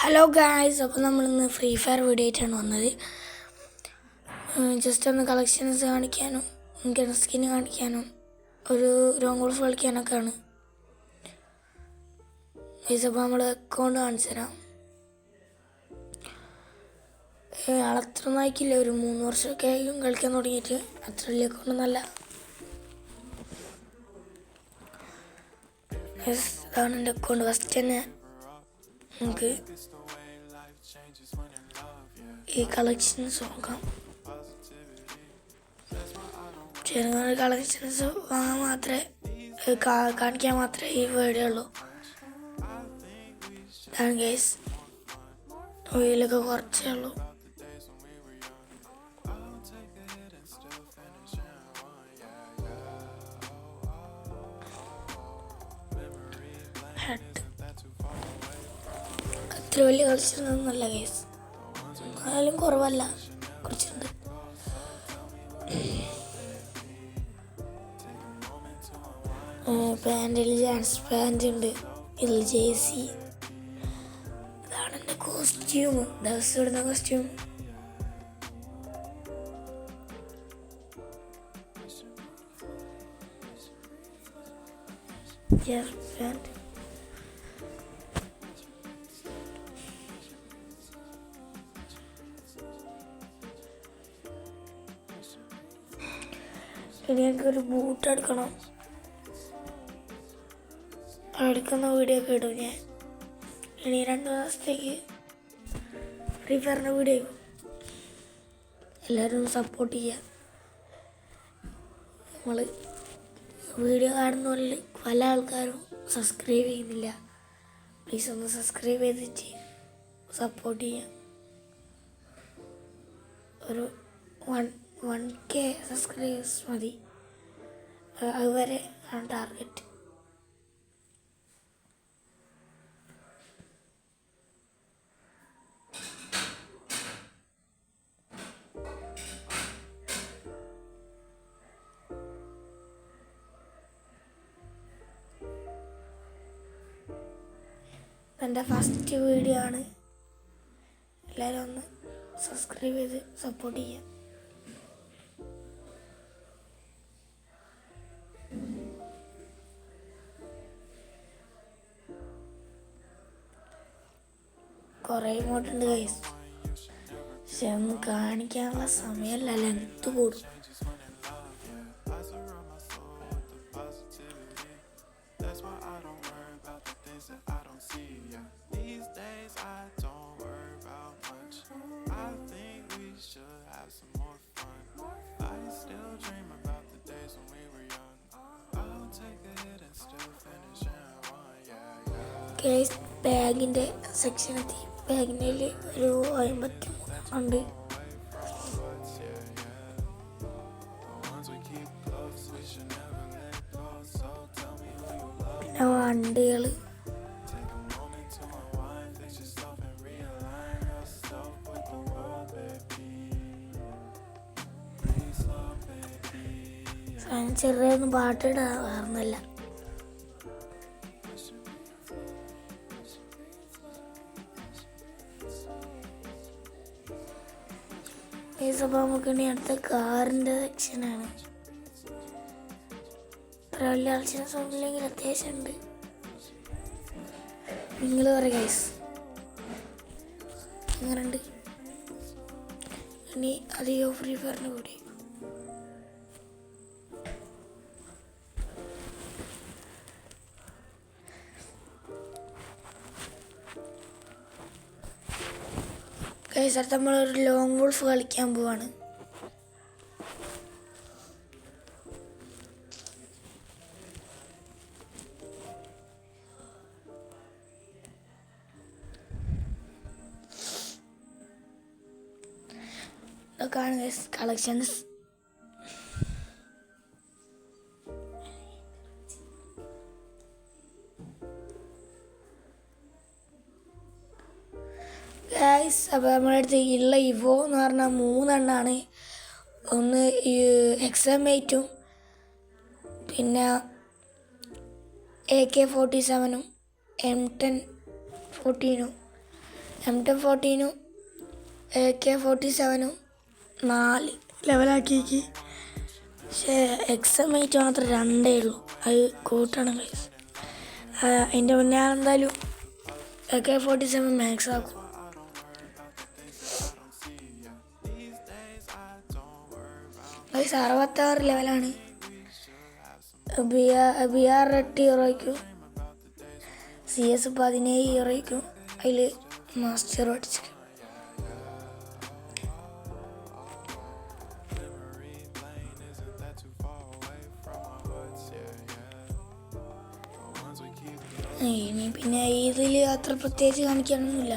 Hello guys, അപ്പോൾ നമ്മളിന്ന് free fire video ആയിട്ടാണ് വന്നത്. ജസ്റ്റ് ഒന്ന് കളക്ഷൻസ് കാണിക്കാനും ഗൺ സ്കിൻ കാണിക്കാനും ഒരു ലോങ് ഗോൾഫ് കളിക്കാനൊക്കെയാണ്. ഗൈസ്, അപ്പോൾ നമ്മൾ അക്കൗണ്ട് കാണിച്ചു തരാം. അത്ര നായിക്കില്ല, ഒരു 3 വർഷമൊക്കെ ആയിരിക്കും കളിക്കാൻ തുടങ്ങിയിട്ട്. അത്ര വലിയ അക്കൗണ്ടൊന്നല്ല. ഇതാണ് എൻ്റെ അക്കൗണ്ട്. ഫസ്റ്റ് തന്നെ നമുക്ക് ഈ കളക്ഷൻസ് നോക്കാം. ചെറുങ്ങനെ കളക്ഷൻസ് വാങ്ങാൻ മാത്രമേ കാണിക്കാൻ മാത്രമേ ഈ വീഡിയോ ഉള്ളൂ. ഇതാണ് ഗൈസ്, വീലൊക്കെ കുറച്ചേ ഉള്ളൂ. അത്ര വലിയ കളിച്ചിരുന്നൊന്നുമല്ല ഗൈസ്, എന്നാലും കുറവല്ല, കുറച്ചുണ്ട്. പാൻറ്റിൽ ജാൻസ് പാൻറ് ഉണ്ട്, ഇതിൽ ജേഴ്സി. ഇതാണ് എൻ്റെ കോസ്റ്റ്യൂം, ദിവസം ഇടുന്ന കോസ്റ്റ്യൂം. പാൻറ് ഇനി എനിക്കൊരു ബൂട്ട് എടുക്കണം. എടുക്കുന്ന വീഡിയോ ഒക്കെ ഇടും ഞാൻ. ഇനി 2 ദിവസത്തേക്ക് ഫ്രീ ഫയറിൻ്റെ വീഡിയോ ആയിരിക്കും. എല്ലാവരും സപ്പോർട്ട് ചെയ്യുക. നമ്മൾ വീഡിയോ കാണുന്നവരിൽ പല ആൾക്കാരും സബ്സ്ക്രൈബ് ചെയ്യുന്നില്ല. പ്ലീസ് ഒന്ന് സബ്സ്ക്രൈബ് ചെയ്തിട്ട് സപ്പോർട്ട് ചെയ്യാം. ഒരു 1K സബ്സ്ക്രൈബേഴ്സ് മതി, അതുവരെ ആണ് ടാർഗറ്റ്. എൻ്റെ ഫസ്റ്റ് വീഡിയോ ആണ്. എല്ലാവരും ഒന്ന് സബ്സ്ക്രൈബ് ചെയ്ത് സപ്പോർട്ട് ചെയ്യാം. കുറേ ഇമോട്ടുണ്ട് ഗൈസ്, പക്ഷെ ഒന്നും കാണിക്കാനുള്ള സമയമല്ല, ലെങ്ത് കൂടും. ഗൈസ്, ബാഗിൻ്റെ സെക്ഷൻ എത്തി. ബാഗിൻ്റെ ഒരു 53 ഉണ്ട്. പിന്നെ വണ്ടികൾ, ചെറിയൊന്നും പാട്ടിടാറുന്നില്ല. അപ്പോൾ നമുക്ക് ഇനി അടുത്ത കാറിൻ്റെ സെക്ഷനാണ്. ഇത്ര വലിയ കളക്ഷൻസ് ഒന്നുമില്ലെങ്കിൽ അത്യാവശ്യം ഉണ്ട്. നിങ്ങൾ പറയും ഗൈസ് എങ്ങനെയുണ്ട്. ഇനി അധികം ഫ്രീ ഫയറിൻ്റെ കൂടി ഗൈസ്, അടുത്ത് നമ്മളൊരു ലോങ് വോൾഫ് കളിക്കാൻ പോവാണ്. ഇതൊക്കെയാണ് ഗൈസ് കളക്ഷൻസ്. ഗൈസ്, അപ്പോൾ നമ്മുടെ അടുത്ത് ഉള്ള ഇവോ എന്ന് പറഞ്ഞാൽ 3 എണ്ണമാണ്. ഒന്ന് XM8, പിന്നെ AK-47, M10 14 M1014 AK-47 4 ലെവലാക്കിയേക്ക്. പക്ഷേ XM8 മാത്രം 2 ഉള്ളൂ. അത് കൂട്ടണം ഗൈസ്. അതിൻ്റെ മുന്നേ എന്തായാലും AK-47 മാക്സ് ആക്കും. ഗൈസ് 66 ലെവലാണ്. BR 8 ഹീറോയ്ക്കും CS 17 ഹീറോയ്ക്കും അതിൽ മാസ്റ്റർ അടിച്ചു. ഇനി പിന്നെ ഇതിൽ അത്ര പ്രത്യേകിച്ച് കാണിക്കാനൊന്നുമില്ല.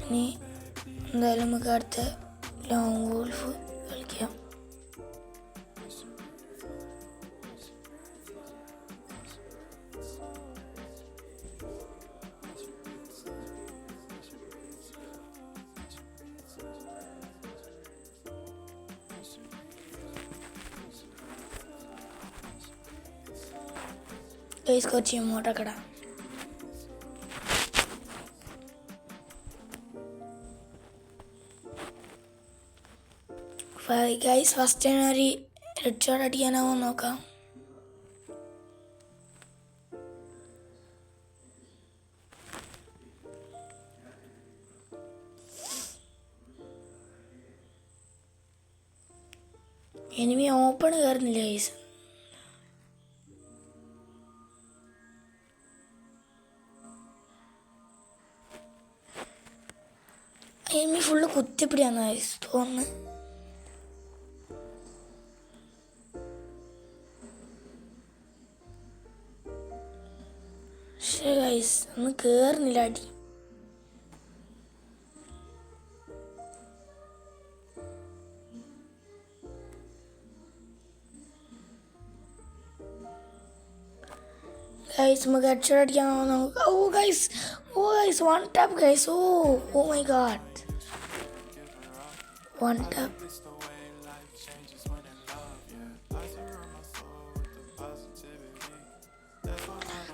ഇനി എന്തായാലും നമുക്ക് അടുത്ത ലോങ് വോൾഫ് കളിക്കാം. ഗൈസ് കുറച്ച് ഇങ്ങോട്ടൊക്കെ ഇടാം. ഗൈസ് ഫസ്റ്റ് ഒരു ഹെഡ് ഷോട്ട് അടിക്കാനാവോ നോക്കാം. എനിമി ഓപ്പൺ കയറുന്നില്ല ഗൈസ്. എനിമി ഫുള്ള് കുത്തിപ്പിടിയാന്ന് ഗൈസ് തോന്നുന്നു. പക്ഷേ ഗൈസ് ഒന്നും കയറുന്നില്ല അടി. ഗൈസ് നമുക്ക് ഹെഡ് ഷോട്ട് അടിക്കാൻ നമുക്ക്. Oh guys one tap guys. Oh my god, one tap.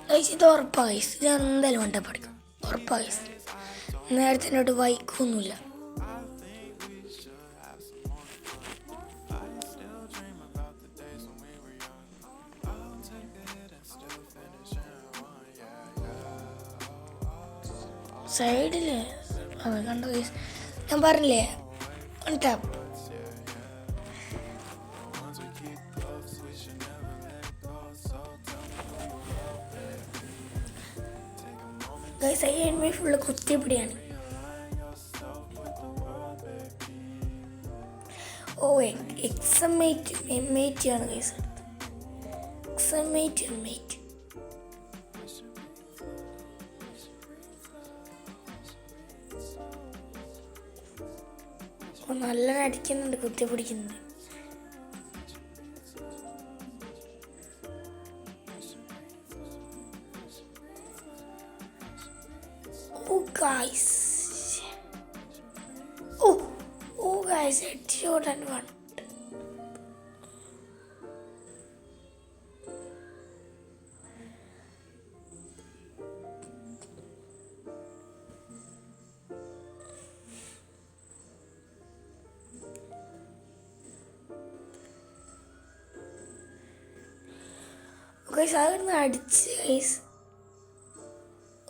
Guys ഇത് ഉറപ്പാ ഗൈസ്, ഇത് എന്തായാലും വൺ ടാപ്പ് അടിക്കും ഉറപ്പാ ഗൈസ്. നേരത്തെ എന്നോട്ട് വൈക്കൊന്നുമില്ല. സൈഡില് അത് കണ്ടോ ഗൈസ്, ഞാൻ പറഞ്ഞില്ലേ one tap. Guys enemy full കുത്തിപ്പിടിയാണ്. ഓ XM8 M8 ആണ് ഗൈസ്. XM8 M8 നല്ല അടിക്കുന്നുണ്ട്, കുത്തിപ്പിടിക്കുന്നുണ്ട്. Oh guys, oh guys, headshot and one. Guys അതൊന്ന് അടിച്ച് ഗൈസ്.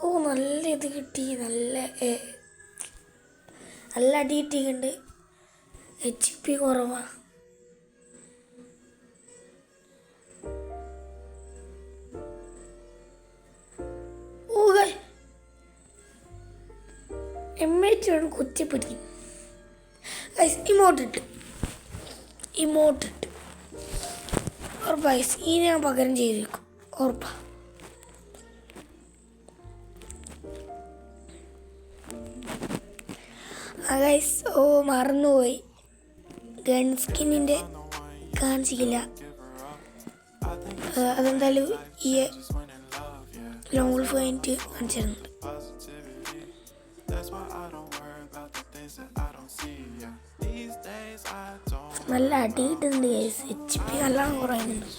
ഓ നല്ല ഇത് കിട്ടി, നല്ല അടി കിട്ടിയിട്ടുണ്ട്. HP കുറവാ. ഓ M8 കുത്തിപ്പിടിക്കും ഗൈസ്. ഇമോട്ടിട്ട് ഉറപ്പാ ഗൈസ്, ഈ ഞാൻ പകരം ചെയ്തേക്കും ഉറപ്പാ. ഗൈസ് മറന്നുപോയി, ഗൺ സ്കിന്നിൻ്റെ കാണിച്ചില്ല. അതെന്തായാലും ഈ ലോങ് വോൾഫ് കഴിഞ്ഞിട്ട് കാണിച്ചു തരുന്നുണ്ട്. നല്ല അടി കിട്ടുന്നുണ്ട് ഗൈസ്. HP നല്ലോണം കുറയുന്നുണ്ട്.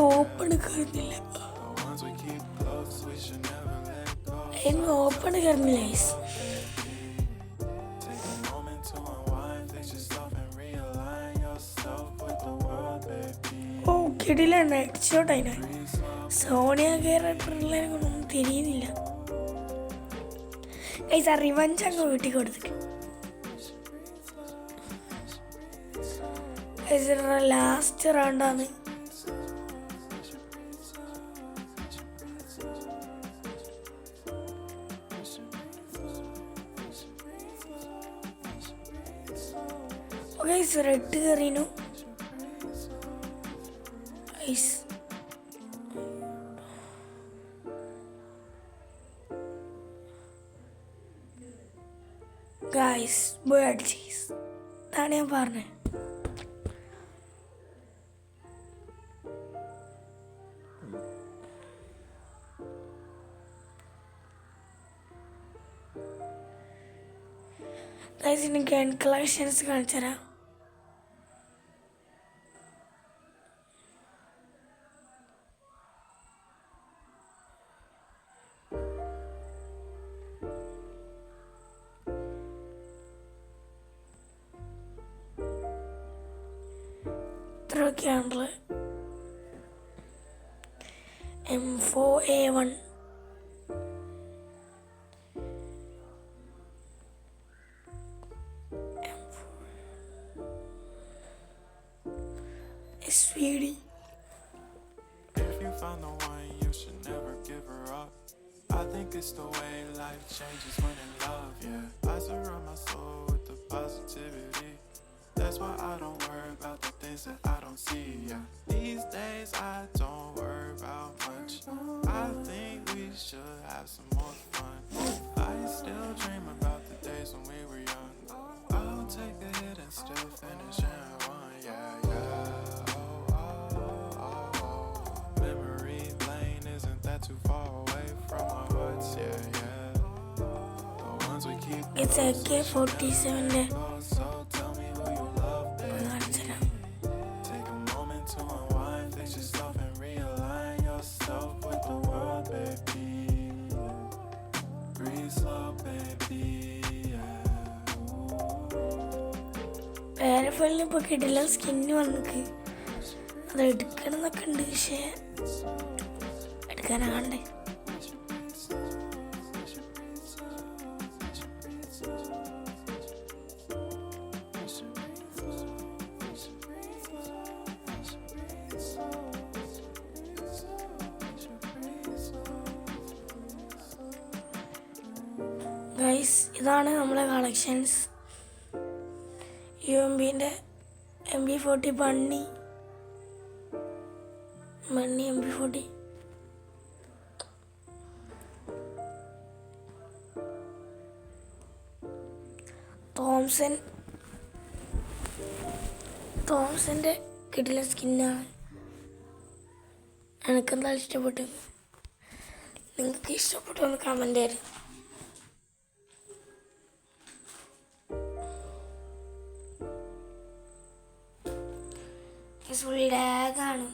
ഓപ്പൺ കയറുന്നില്ല, ഓപ്പൺ കയറുന്നില്ല ഗൈസ്. ഓ കിടിലാണ്, ഹെഡ്ഷോട്ട് അതിനെ. സോണിയ കേരളൊന്നും തിരിയുന്നില്ല ഗൈസ്. ആ റിവഞ്ച് അങ്ങ് വീട്ടിൽ കൊടുത്തിട്ട് ലാസ്റ്റ് റൗണ്ടാണ്. റെഡ് കയറിനു ഗൈസ്. ബേർഡ് ചീസ് ഇതാണ് ഞാൻ പറഞ്ഞത്. ഗൈസ് ഇനി ഗൺ കളക്ഷൻസ് കാണിച്ചു തരാം. ഇത്രയൊക്കെയാണുള്ളത്. M4A1 SVD. If you find the one, you should never give her up. I think it's the way life changes when in love, yeah. I surround my soul with the positivity. That's why I don't worry about the things that I don't see, yeah. These days I don't worry about much. I think we should have some more fun. I still dream about the days when we were young. I'll take a hit and still finish in one, yeah, yeah. Memory lane isn't that too far away from our hearts, yeah, yeah. The ones we keep. It's AK-47. So tell me who you love, babe. Take a moment to unwind, fix yourself and realign yourself with the world, baby. Breathe slow, baby, yeah. പാരഫലിന് ഇപ്പോൾ കിട്ടില്ല, skin വന്നിക്ക്. അത് എടുക്കണം എന്നൊക്കെ ഉണ്ട്, പക്ഷേ എടുക്കാനാകണ്ടേ. Guys ഇതാണ് നമ്മളെ collections. UMBൻ്റെ MB40 മണ്ണി MB40. തോംസൻ്റെ കിടില സ്കിന്നാണ്. എനിക്കെന്തായാലും ഇഷ്ടപ്പെട്ടു. നിങ്ങൾക്ക് ഇഷ്ടപ്പെട്ടു എന്ന് കമൻറ്റ് തരും. ഫുൾ ലാഗാണ്.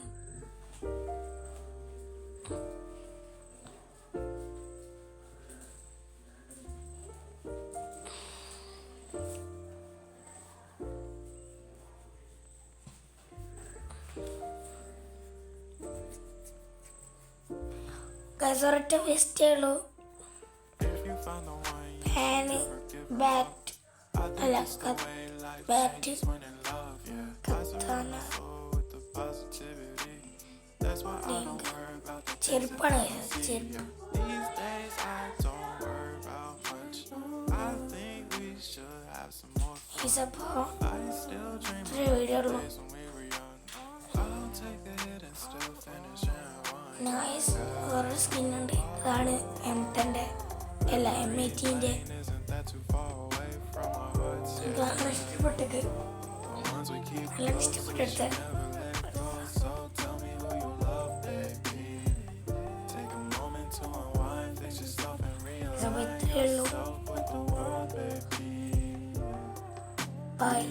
ഒരൊറ്റ വേസ്റ്റേ ഉള്ളൂ. പാന് ബാറ്റ് അല്ല ബാറ്റ് കത്താന ചെരുപ്പാണ്. ചെരുപ്പ് വീഡിയോ ഉള്ളൂ. നൈസ് വേറൊരു സ്കിന്നുണ്ട്, അതാണ് M10-ൻ്റെ അല്ല M80-ൻ്റെ. ഇതാണ് ഇഷ്ടപ്പെട്ടത്. നല്ല ഇഷ്ടപ്പെട്ടെടുത്ത So tell me who you love, baby. Take a moment to unwind, fix yourself and realize സമയത്തേ ഉള്ളൂ. yourself with the world, baby. By.